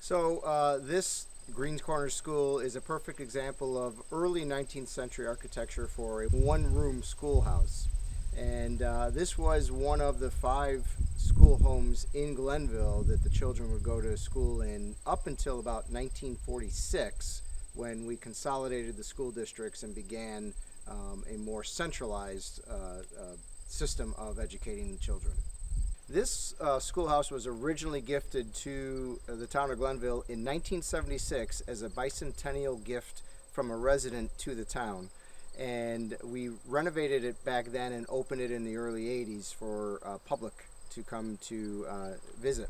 This Greens Corner School is a perfect example of early 19th century architecture for a one-room schoolhouse. And this was one of the 5 school homes in Glenville that the children would go to school in up until about 1946, when we consolidated the school districts and began a more centralized system of educating the children. This schoolhouse was originally gifted to the town of Glenville in 1976 as a bicentennial gift from a resident to the town. And we renovated it back then and opened it in the early 80s for public to come to visit.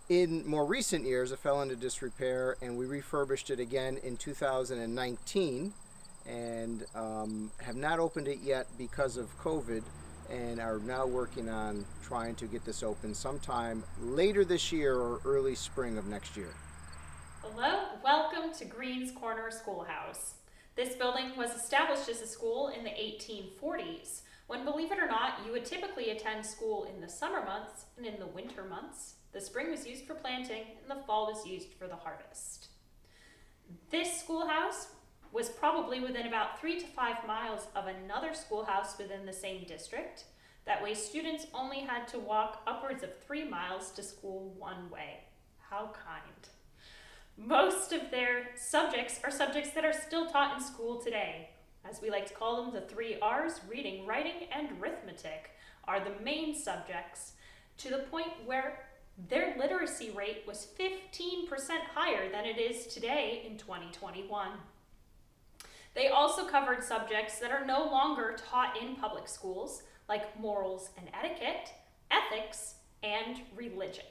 In more recent years, it fell into disrepair, and we refurbished it again in 2019 and have not opened it yet because of COVID, and are now working on trying to get this open sometime later this year or early spring of next year. Hello, welcome to Greens Corner Schoolhouse. This building was established as a school in the 1840s, when, believe it or not, you would typically attend school in the summer months and in the winter months. The spring was used for planting and the fall was used for the harvest. This schoolhouse was probably within about 3 to 5 miles of another schoolhouse within the same district. That way students only had to walk upwards of 3 miles to school one way. How kind. Most of their subjects are subjects that are still taught in school today. As we like to call them, the 3 R's, reading, writing, and arithmetic, are the main subjects, to the point where their literacy rate was 15% higher than it is today in 2021. They also covered subjects that are no longer taught in public schools, like morals and etiquette, ethics, and religion.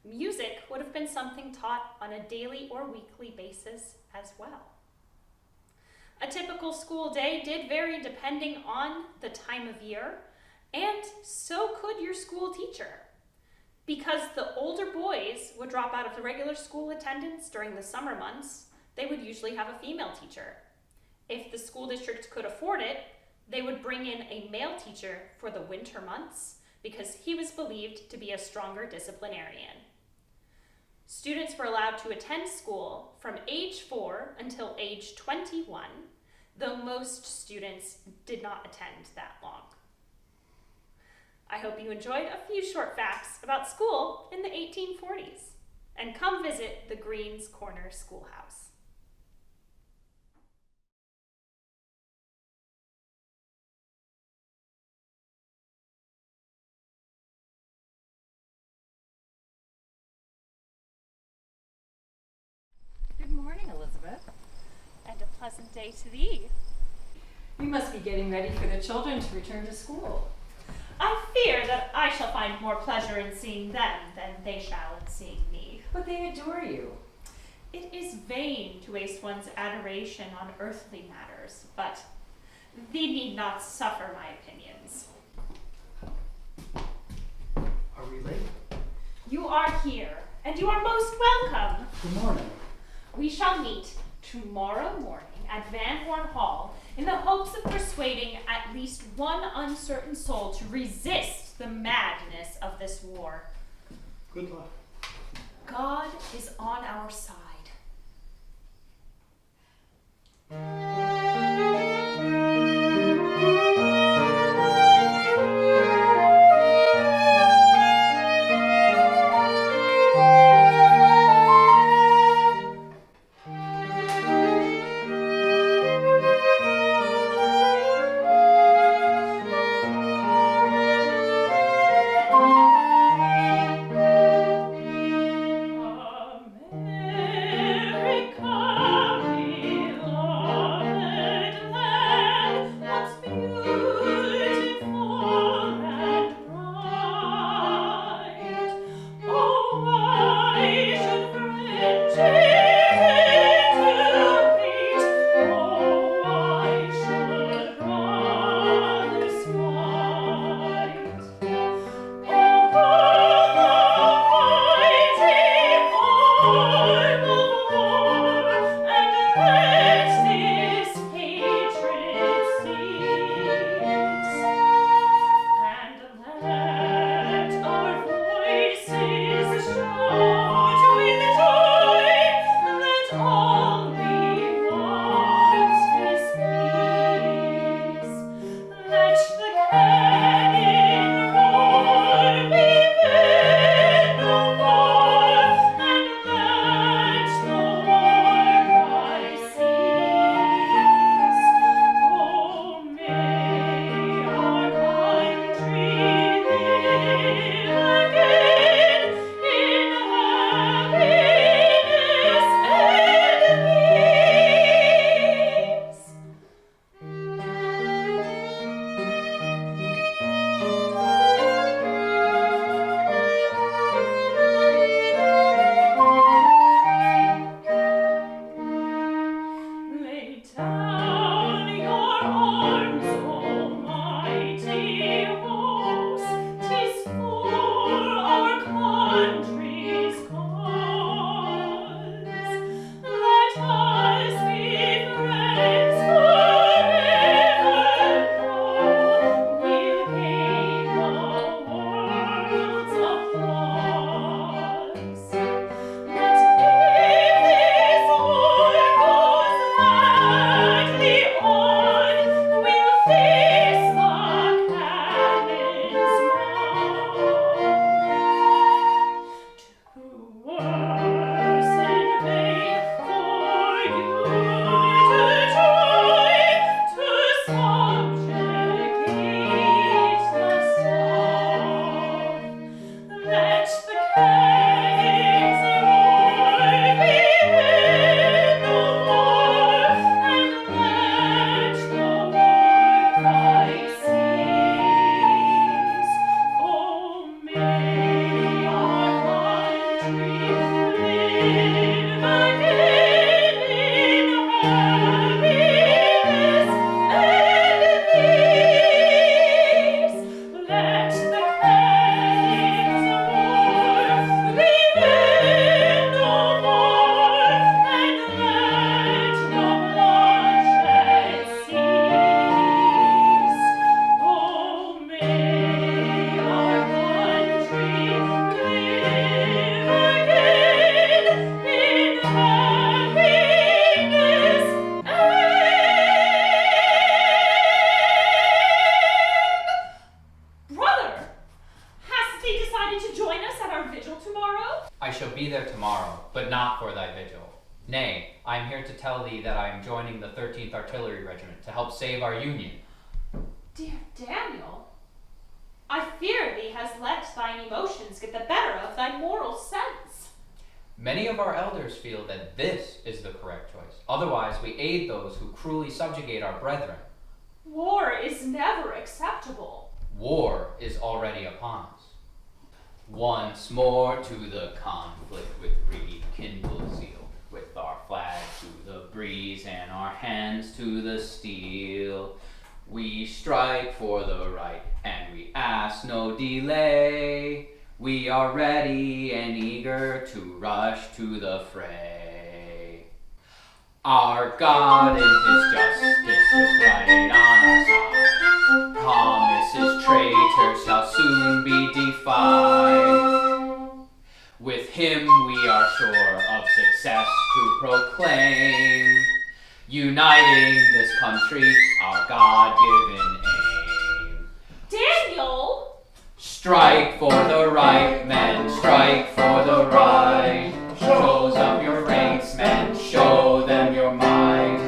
Music would have been something taught on a daily or weekly basis as well. A typical school day did vary depending on the time of year, and so could your school teacher. Because the older boys would drop out of the regular school attendance during the summer months, they would usually have a female teacher. If the school district could afford it, they would bring in a male teacher for the winter months because he was believed to be a stronger disciplinarian. Students were allowed to attend school from age 4 until age 21, though most students did not attend that long. I hope you enjoyed a few short facts about school in the 1840s, and come visit the Greens Corner Schoolhouse. Good morning, Elizabeth. And a pleasant day to thee. You must be getting ready for the children to return to school. I fear that I shall find more pleasure in seeing them than they shall in seeing me. But they adore you. It is vain to waste one's adoration on earthly matters, but thee need not suffer my opinions. Are we late? You are here, and you are most welcome. Good morning. We shall meet tomorrow morning at Van Horn Hall in the hopes of persuading at least one uncertain soul to resist the madness of this war. Good luck. God is on our side. America belongs ready to join us at our vigil tomorrow? I shall be there tomorrow, but not for thy vigil. Nay, I am here to tell thee that I am joining the 13th Artillery Regiment to help save our Union. Dear Daniel, I fear thee has let thine emotions get the better of thy moral sense. Many of our elders feel that this is the correct choice. Otherwise, we aid those who cruelly subjugate our brethren. War is never acceptable. War is already upon us. Once more to the conflict with rekindled zeal, with our flag to the breeze and our hands to the steel. We strike for the right and we ask no delay. We are ready and eager to rush to the fray. Our God in his justice was right on our side. Promises traitors shall soon be defied. With him we are sure of success to proclaim. Uniting this country, our God-given aim. Daniel! Strike for the right, men, strike for the right. Shows up your ranks, men, show them your might.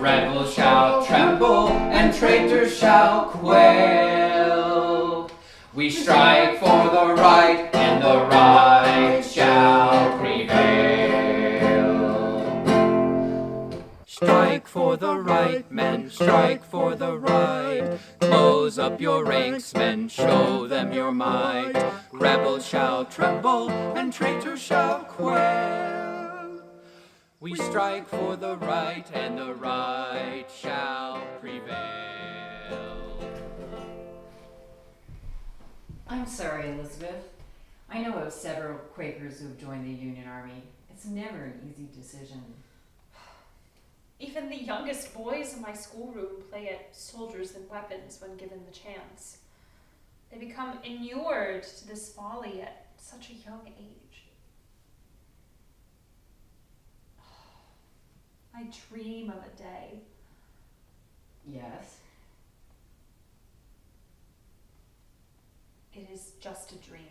Rebels shall tremble and traitors shall quail. We strike for the right and the right shall prevail. Strike for the right, men, strike for the right. Close up your ranks, men, show them your might. Rebels shall tremble and traitors shall quail. We strike for the right and the right shall prevail. I'm sorry, Elizabeth. I know of several Quakers who've joined the Union Army. It's never an easy decision. Even the youngest boys in my schoolroom play at soldiers and weapons when given the chance. They become inured to this folly at such a young age. I dream of a day. Yes. It is just a dream.